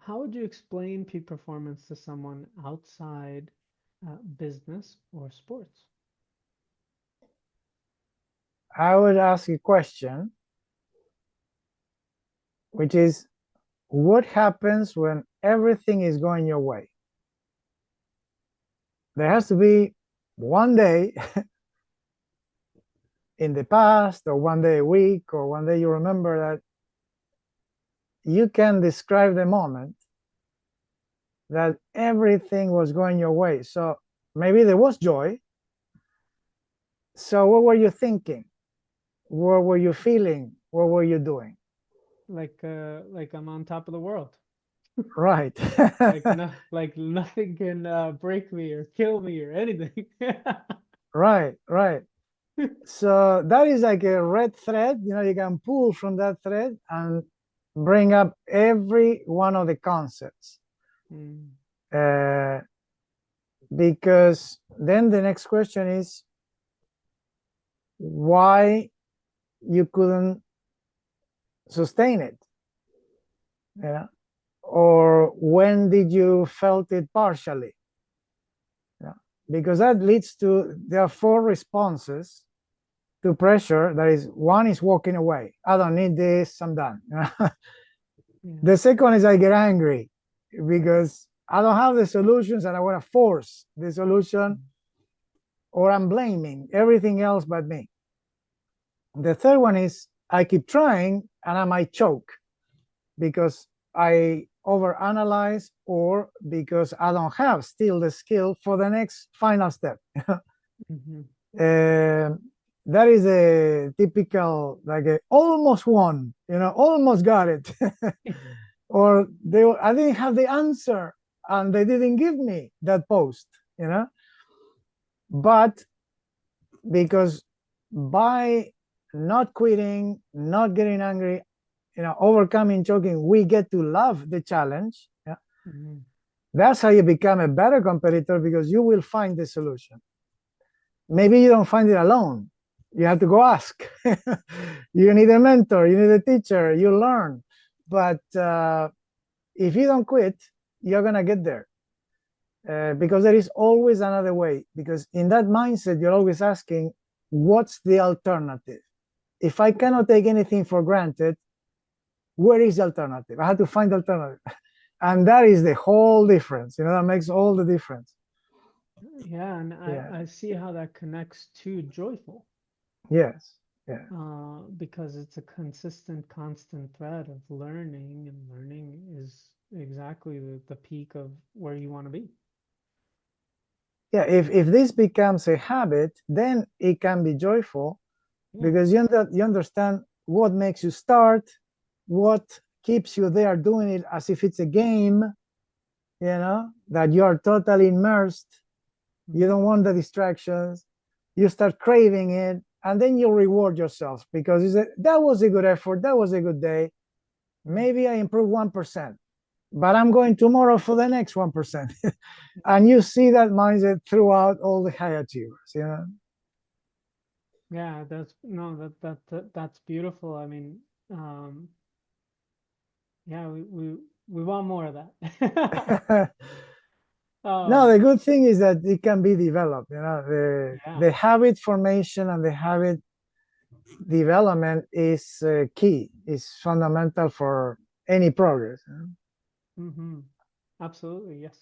How would you explain peak performance to someone outside business or sports? I would ask a question, which is, what happens when everything is going your way? There has to be one day in the past, or one day a week, or one day you remember that you can describe the moment that everything was going your way. So maybe there was joy. So what were you thinking? What were you feeling? What were you doing? Like I'm on top of the world. Right. Like no, like nothing can break me or kill me or anything. Right, right. So that is like a red thread. You can pull from that thread and bring up every one of the concepts. Mm, Uh, because then the next question is why you couldn't sustain it, yeah, or when did you felt it partially, yeah, because that leads to, there are four responses to pressure. That is, one is walking away. I don't need this, I'm done. yeah. The second is I get angry because I don't have the solutions and I want to force the solution, or I'm blaming everything else but me. The third one is I keep trying and I might choke because I overanalyze, or because I don't have still the skill for the next final step. Mm-hmm. That is a typical, like a almost won, almost got it. Or I didn't have the answer and they didn't give me that post, you know. But because by not quitting, not getting angry, overcoming, choking, we get to love the challenge. Yeah. Mm-hmm. That's how you become a better competitor, because you will find the solution. Maybe you don't find it alone. You have to go ask. You need a mentor, you need a teacher, you learn. But if you don't quit, you're going to get there. Because there is always another way. Because in that mindset, you're always asking, what's the alternative? If I cannot take anything for granted, where is the alternative? I have to find the alternative. And that is the whole difference. That makes all the difference. Yeah, and Yeah. I see how that connects to joyful, Yes. Yeah. because it's a consistent, constant thread of learning, and learning is exactly the peak of where you want to be. Yeah. If this becomes a habit, then it can be joyful, Yeah. because you understand what makes you start, what keeps you there doing it as if it's a game, that you are totally immersed. You Hmm. don't want the distractions. You start craving it, and then you reward yourself because you say, that was a good effort. That was a good day. Maybe I improved 1%, but I'm going tomorrow for the next 1%. And you see that mindset throughout all the high achievers. Yeah, that's no, that's beautiful. I mean, um, yeah, we want more of that. No, Um, the good thing is that it can be developed. The yeah. habit formation and the habit development is key, is fundamental for any progress. Hmm. Absolutely, yes.